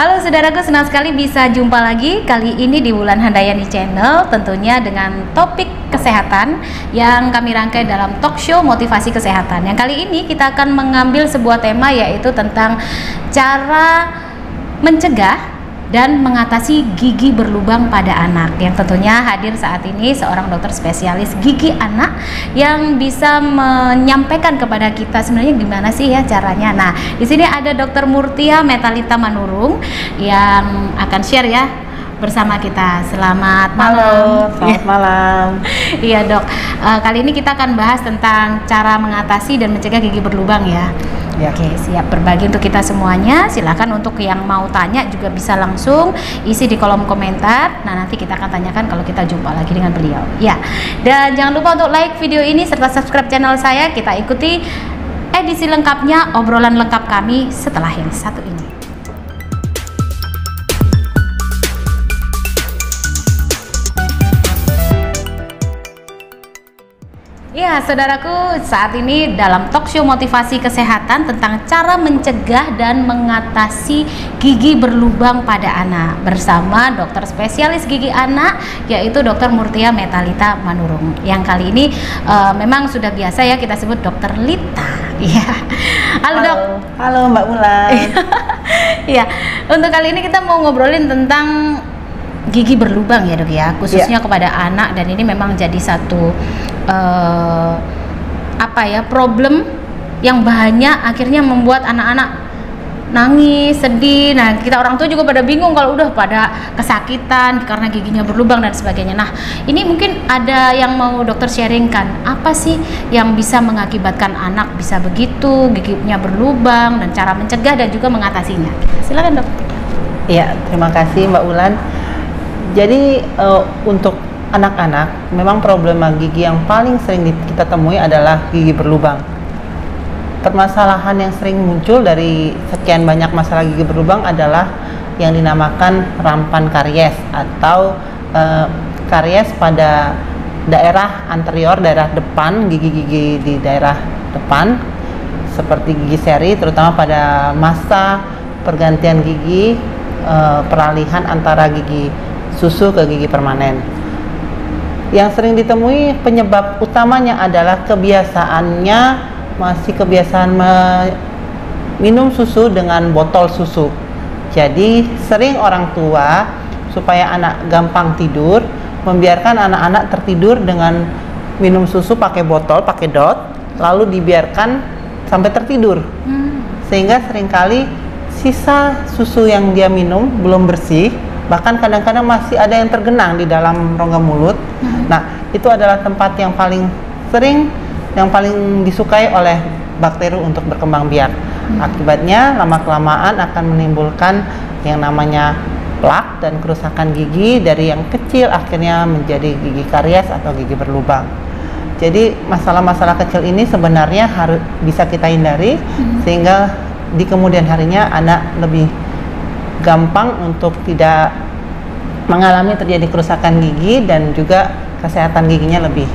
Halo saudaraku, senang sekali bisa jumpa lagi kali ini di Wulan Handayani Channel, tentunya dengan topik kesehatan yang kami rangkai dalam talk show motivasi kesehatan. Yang kali ini kita akan mengambil sebuah tema, yaitu tentang cara mencegah dan mengatasi gigi berlubang pada anak, yang tentunya hadir saat ini seorang dokter spesialis gigi anak yang bisa menyampaikan kepada kita sebenarnya gimana sih ya caranya. Nah, di sini ada Dr. Murtia Metalita Manurung yang akan share ya bersama kita. Selamat malam. Selamat malam. Iya dok, kali ini kita akan bahas tentang cara mengatasi dan mencegah gigi berlubang ya. Ya. Oke, siap berbagi untuk kita semuanya. Silakan untuk yang mau tanya juga bisa langsung isi di kolom komentar. Nah, nanti kita akan tanyakan kalau kita jumpa lagi dengan beliau. Ya. Dan jangan lupa untuk like video ini serta subscribe channel saya. Kita ikuti edisi lengkapnya, obrolan lengkap kami setelah yang satu ini. Ya, saudaraku, saat ini dalam talk show motivasi kesehatan tentang cara mencegah dan mengatasi gigi berlubang pada anak bersama dokter spesialis gigi anak, yaitu Dr. Murtia Metalita Manurung. Yang kali ini memang sudah biasa ya kita sebut Dokter Lita. Iya. Halo dok. Halo Mbak Wulan. Iya. Untuk kali ini kita mau ngobrolin tentang gigi berlubang ya dok ya, khususnya kepada anak, dan ini memang jadi satu problem yang banyak akhirnya membuat anak-anak nangis, sedih. Nah, kita orang tua juga pada bingung kalau udah pada kesakitan karena giginya berlubang dan sebagainya. Nah, ini mungkin ada yang mau dokter sharingkan, apa sih yang bisa mengakibatkan anak bisa begitu, giginya berlubang, dan cara mencegah dan juga mengatasinya. Silakan dok. Iya, terima kasih Mbak Wulan. Jadi untuk anak-anak memang problema gigi yang paling sering kita temui adalah gigi berlubang. Permasalahan yang sering muncul dari sekian banyak masalah gigi berlubang adalah yang dinamakan rampan karies atau karies pada daerah anterior, daerah depan, gigi-gigi di daerah depan seperti gigi seri, terutama pada masa pergantian gigi, peralihan antara gigi susu ke gigi permanen. Yang sering ditemui penyebab utamanya adalah kebiasaan minum susu dengan botol susu. Jadi sering orang tua supaya anak gampang tidur membiarkan anak-anak tertidur dengan minum susu pakai botol, pakai dot, lalu dibiarkan sampai tertidur. Sehingga seringkali sisa susu yang dia minum belum bersih, bahkan kadang-kadang masih ada yang tergenang di dalam rongga mulut. Nah, itu adalah tempat yang paling sering, yang paling disukai oleh bakteri untuk berkembang biak. Akibatnya lama-kelamaan akan menimbulkan yang namanya plak dan kerusakan gigi, dari yang kecil akhirnya menjadi gigi karies atau gigi berlubang. Jadi masalah-masalah kecil ini sebenarnya harus bisa kita hindari, sehingga di kemudian harinya anak lebih gampang untuk tidak mengalami terjadi kerusakan gigi, dan juga kesehatan giginya lebih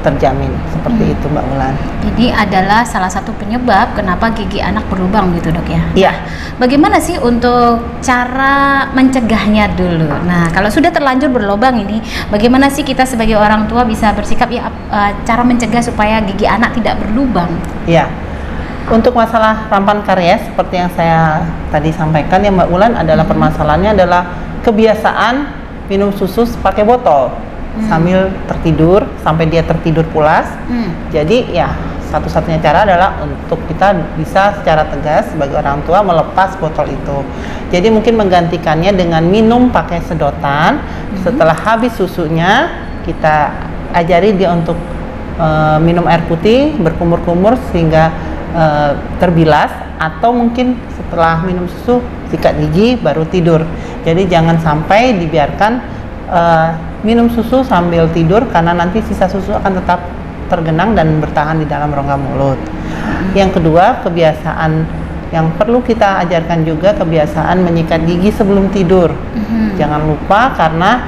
terjamin. Seperti itu Mbak Wulan. Ini adalah salah satu penyebab kenapa gigi anak berlubang gitu dok ya? Iya. Bagaimana sih untuk cara mencegahnya dulu? Nah, kalau sudah terlanjur berlubang ini, bagaimana sih kita sebagai orang tua bisa bersikap ya, cara mencegah supaya gigi anak tidak berlubang? Iya. Untuk masalah rampan karies seperti yang saya tadi sampaikan ya Mbak Wulan, adalah permasalahannya adalah kebiasaan minum susu pakai botol sambil tertidur sampai dia tertidur pulas. Jadi ya satu-satunya cara adalah untuk kita bisa secara tegas sebagai orang tua melepas botol itu. Jadi mungkin menggantikannya dengan minum pakai sedotan. Setelah habis susunya, kita ajari dia untuk minum air putih berkumur-kumur sehingga terbilas, atau mungkin setelah minum susu sikat gigi baru tidur. Jadi jangan sampai dibiarkan minum susu sambil tidur, karena nanti sisa susu akan tetap tergenang dan bertahan di dalam rongga mulut. Yang kedua, kebiasaan yang perlu kita ajarkan juga, kebiasaan menyikat gigi sebelum tidur. Jangan lupa, karena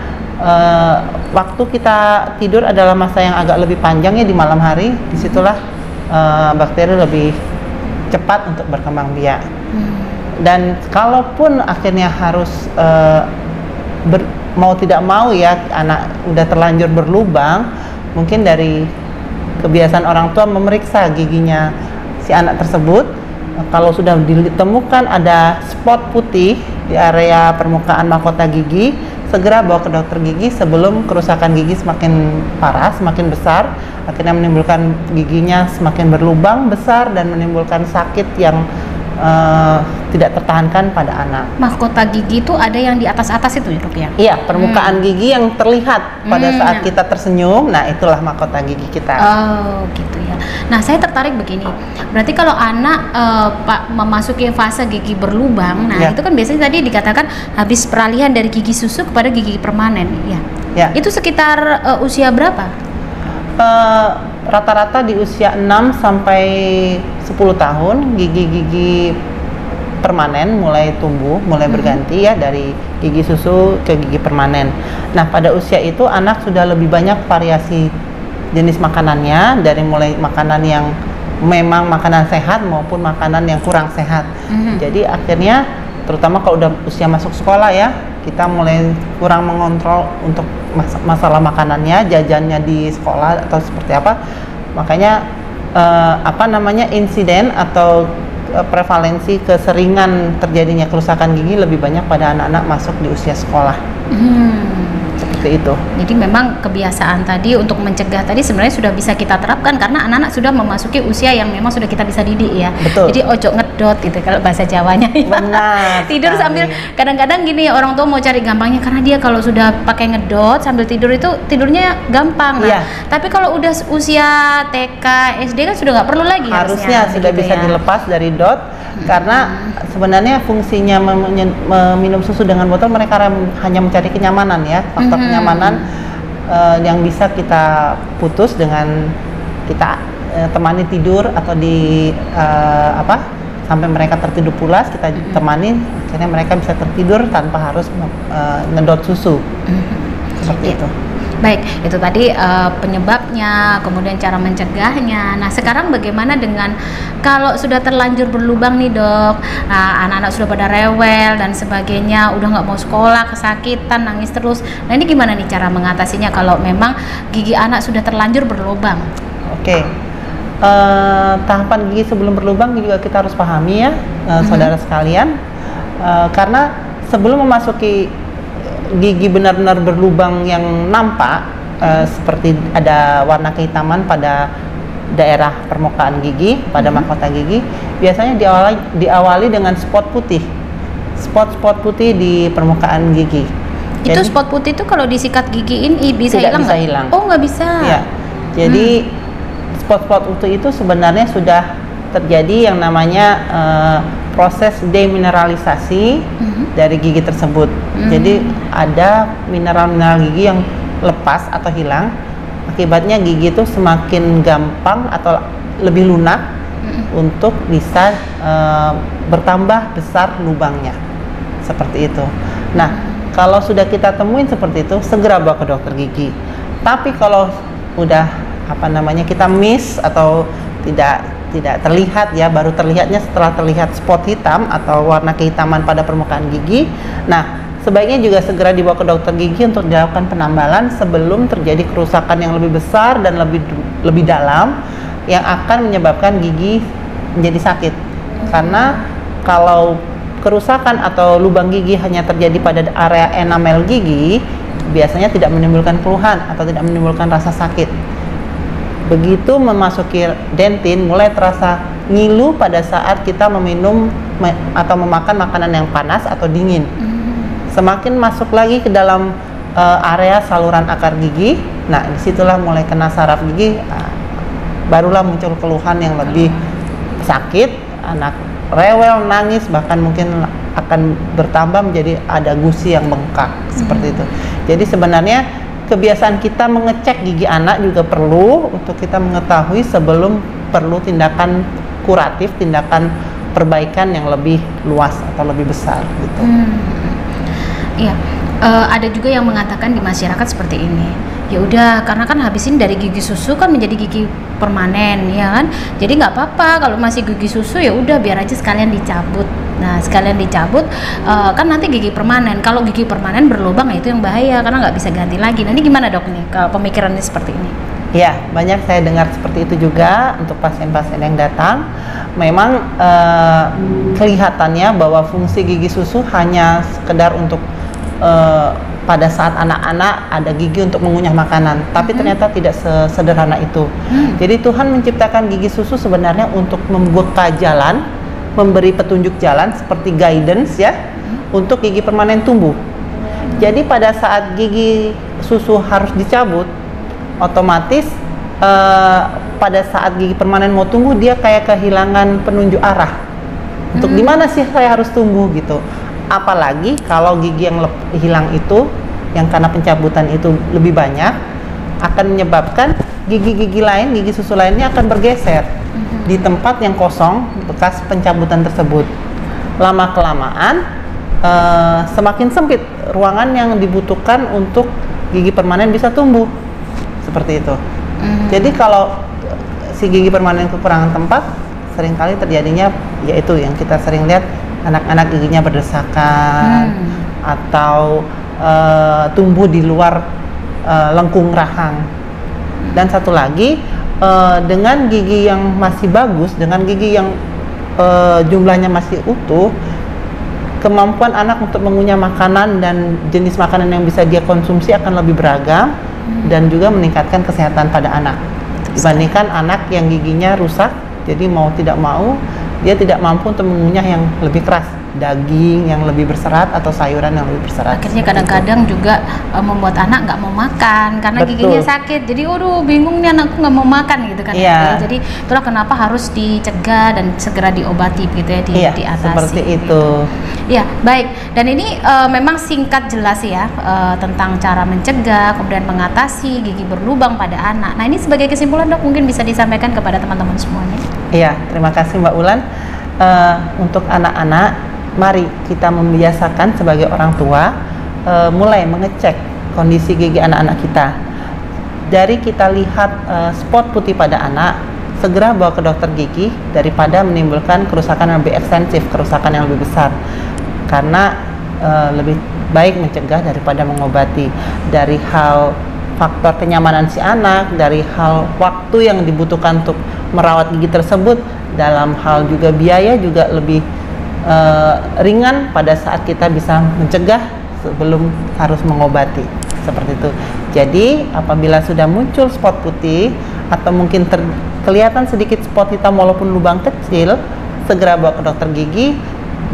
waktu kita tidur adalah masa yang agak lebih panjang ya di malam hari. Disitulah bakteri lebih cepat untuk berkembang biak. Dan kalaupun akhirnya harus mau tidak mau ya anak udah terlanjur berlubang, mungkin dari kebiasaan orang tua memeriksa giginya si anak tersebut. Kalau sudah ditemukan ada spot putih di area permukaan mahkota gigi, segera bawa ke dokter gigi sebelum kerusakan gigi semakin parah, semakin besar, akhirnya menimbulkan giginya semakin berlubang besar dan menimbulkan sakit yang tidak tertahankan pada anak. Mahkota gigi itu ada yang di atas-atas itu ya, Dok ya? Iya, permukaan gigi yang terlihat pada saat kita tersenyum, nah itulah mahkota gigi kita. Oh, gitu ya. Nah, saya tertarik begini. Berarti kalau anak memasuki fase gigi berlubang, nah itu kan biasanya tadi dikatakan habis peralihan dari gigi susu kepada gigi permanen, ya. Ya. Itu sekitar usia berapa? Rata-rata di usia 6 sampai 10 tahun gigi-gigi permanen mulai tumbuh, mulai berganti ya dari gigi susu ke gigi permanen. Nah, pada usia itu anak sudah lebih banyak variasi jenis makanannya, dari mulai makanan yang memang makanan sehat maupun makanan yang kurang sehat. Jadi akhirnya terutama kalau udah usia masuk sekolah ya, kita mulai kurang mengontrol untuk masalah makanannya, jajannya di sekolah atau seperti apa. Makanya insiden atau prevalensi keseringan terjadinya kerusakan gigi lebih banyak pada anak-anak masuk di usia sekolah. Seperti itu. Jadi memang kebiasaan tadi untuk mencegah tadi sebenarnya sudah bisa kita terapkan karena anak-anak sudah memasuki usia yang memang sudah kita bisa didik ya. Betul. Jadi ojo ngedot gitu kalau bahasa Jawanya. Benar. Tidur sambil kadang-kadang gini orang tua mau cari gampangnya karena dia kalau sudah pakai ngedot sambil tidur itu tidurnya gampang. Nah, tapi kalau udah usia TK, SD kan sudah nggak perlu lagi harusnya sudah gitu bisa ya. Dilepas dari dot karena sebenarnya fungsinya meminum susu dengan botol mereka hanya mencari kenyamanan ya, faktor kenyamanan yang bisa kita putus dengan kita temani tidur atau sampai mereka tertidur pulas kita temani, akhirnya mereka bisa tertidur tanpa harus ngedot susu. Seperti itu. Baik, itu tadi penyebabnya, kemudian cara mencegahnya. Nah, sekarang bagaimana dengan kalau sudah terlanjur berlubang nih, Dok? Anak-anak sudah pada rewel dan sebagainya, udah nggak mau sekolah, kesakitan, nangis terus. Nah, ini gimana nih cara mengatasinya kalau memang gigi anak sudah terlanjur berlubang? Oke. Tahapan gigi sebelum berlubang juga kita harus pahami ya, saudara sekalian. Karena sebelum memasuki gigi benar-benar berlubang yang nampak, seperti ada warna kehitaman pada daerah permukaan gigi, pada mahkota gigi, biasanya diawali dengan spot putih, spot putih di permukaan gigi. Itu spot putih itu kalau disikat gigiin bisa hilang nggak? Hilang. Oh, nggak bisa. Ya, jadi spot-spot putih itu sebenarnya sudah terjadi yang namanya proses demineralisasi dari gigi tersebut. Jadi ada mineral-mineral gigi yang lepas atau hilang. Akibatnya gigi itu semakin gampang atau lebih lunak untuk bisa bertambah besar lubangnya. Seperti itu. Nah, kalau sudah kita temuin seperti itu, segera bawa ke dokter gigi. Tapi kalau udah kita miss atau tidak terlihat ya, baru terlihatnya setelah terlihat spot hitam atau warna kehitaman pada permukaan gigi. Nah, sebaiknya juga segera dibawa ke dokter gigi untuk dilakukan penambalan sebelum terjadi kerusakan yang lebih besar dan lebih dalam yang akan menyebabkan gigi menjadi sakit. Karena kalau kerusakan atau lubang gigi hanya terjadi pada area enamel gigi, biasanya tidak menimbulkan keluhan atau tidak menimbulkan rasa sakit. Begitu memasuki dentin, mulai terasa ngilu pada saat kita meminum atau memakan makanan yang panas atau dingin. Semakin masuk lagi ke dalam area saluran akar gigi, nah disitulah mulai kena saraf gigi, barulah muncul keluhan yang lebih sakit, anak rewel, nangis, bahkan mungkin akan bertambah menjadi ada gusi yang bengkak, seperti itu. Jadi sebenarnya kebiasaan kita mengecek gigi anak juga perlu untuk kita mengetahui sebelum perlu tindakan kuratif, tindakan perbaikan yang lebih luas atau lebih besar gitu. Iya, ada juga yang mengatakan di masyarakat seperti ini. Ya udah, karena kan habisin dari gigi susu kan menjadi gigi permanen, ya kan? Jadi nggak apa-apa kalau masih gigi susu, ya udah biar aja sekalian dicabut. Nah, sekalian dicabut, kan nanti gigi permanen. Kalau gigi permanen berlubang, itu yang bahaya karena nggak bisa ganti lagi. Nah, ini gimana dok nih kalau pemikirannya seperti ini? Ya, banyak saya dengar seperti itu juga untuk pasien-pasien yang datang. Memang kelihatannya bahwa fungsi gigi susu hanya sekedar untuk pada saat anak-anak ada gigi untuk mengunyah makanan, tapi ternyata tidak sesederhana itu. Jadi Tuhan menciptakan gigi susu sebenarnya untuk membuka jalan, memberi petunjuk jalan seperti guidance ya, untuk gigi permanen tumbuh. Jadi pada saat gigi susu harus dicabut, otomatis pada saat gigi permanen mau tumbuh, dia kayak kehilangan penunjuk arah untuk di mana sih saya harus tumbuh gitu. Apalagi kalau gigi yang hilang itu, yang karena pencabutan itu lebih banyak, akan menyebabkan gigi-gigi lain, gigi susu lainnya akan bergeser di tempat yang kosong bekas pencabutan tersebut. Lama-kelamaan semakin sempit ruangan yang dibutuhkan untuk gigi permanen bisa tumbuh, seperti itu. Jadi kalau si gigi permanen kekurangan tempat, seringkali terjadinya yaitu yang kita sering lihat, anak-anak giginya berdesakan atau tumbuh di luar lengkung rahang. Dan satu lagi, dengan gigi yang masih bagus, dengan gigi yang jumlahnya masih utuh, kemampuan anak untuk mengunyah makanan dan jenis makanan yang bisa dia konsumsi akan lebih beragam dan juga meningkatkan kesehatan pada anak. Dibandingkan anak yang giginya rusak, jadi mau tidak mau dia tidak mampu untuk mengunyah yang lebih keras, daging yang lebih berserat atau sayuran yang lebih berserat. Akhirnya kadang-kadang juga membuat anak nggak mau makan karena giginya sakit. Jadi, waduh, bingung nih anakku nggak mau makan gitu kan. Jadi itulah kenapa harus dicegah dan segera diobati gitu ya, diatasi. Seperti itu. Ya, baik. Dan ini memang singkat jelas ya tentang cara mencegah, kemudian mengatasi gigi berlubang pada anak. Nah, ini sebagai kesimpulan dok mungkin bisa disampaikan kepada teman-teman semuanya. Iya, terima kasih Mbak Ulan. Untuk anak-anak, mari kita membiasakan sebagai orang tua mulai mengecek kondisi gigi anak-anak kita. Dari kita lihat spot putih pada anak, segera bawa ke dokter gigi daripada menimbulkan kerusakan yang lebih ekstensif, kerusakan yang lebih besar. Karena lebih baik mencegah daripada mengobati. Dari hal faktor kenyamanan si anak, dari hal waktu yang dibutuhkan untuk merawat gigi tersebut, dalam hal juga biaya juga lebih ringan pada saat kita bisa mencegah sebelum harus mengobati, seperti itu. Jadi apabila sudah muncul spot putih atau mungkin kelihatan sedikit spot hitam walaupun lubang kecil, segera bawa ke dokter gigi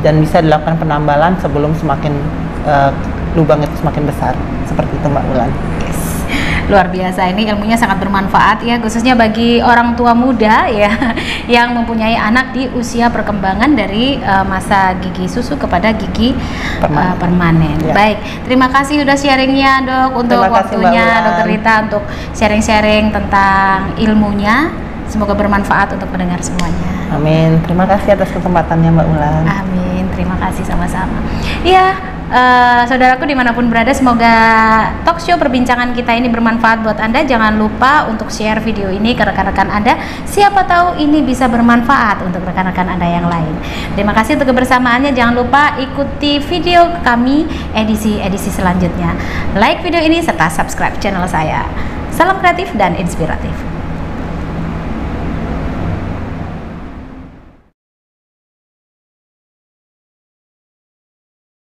dan bisa dilakukan penambalan sebelum semakin lubang itu semakin besar, seperti itu Mbak Ulan. Luar biasa, ini ilmunya sangat bermanfaat ya, khususnya bagi orang tua muda ya yang mempunyai anak di usia perkembangan dari masa gigi susu kepada gigi permanen. Ya. Baik, terima kasih udah sharingnya dok, untuk waktunya Dokter Rita untuk sharing-sharing tentang ilmunya. Semoga bermanfaat untuk mendengar semuanya. Amin. Terima kasih atas kesempatannya Mbak Ulan. Amin. Terima kasih sama-sama. Iya, saudaraku dimanapun berada, semoga talk show perbincangan kita ini bermanfaat buat Anda. Jangan lupa untuk share video ini ke rekan-rekan Anda. Siapa tahu ini bisa bermanfaat untuk rekan-rekan Anda yang lain. Terima kasih untuk kebersamaannya. Jangan lupa ikuti video kami edisi-edisi selanjutnya. Like video ini serta subscribe channel saya. Salam kreatif dan inspiratif.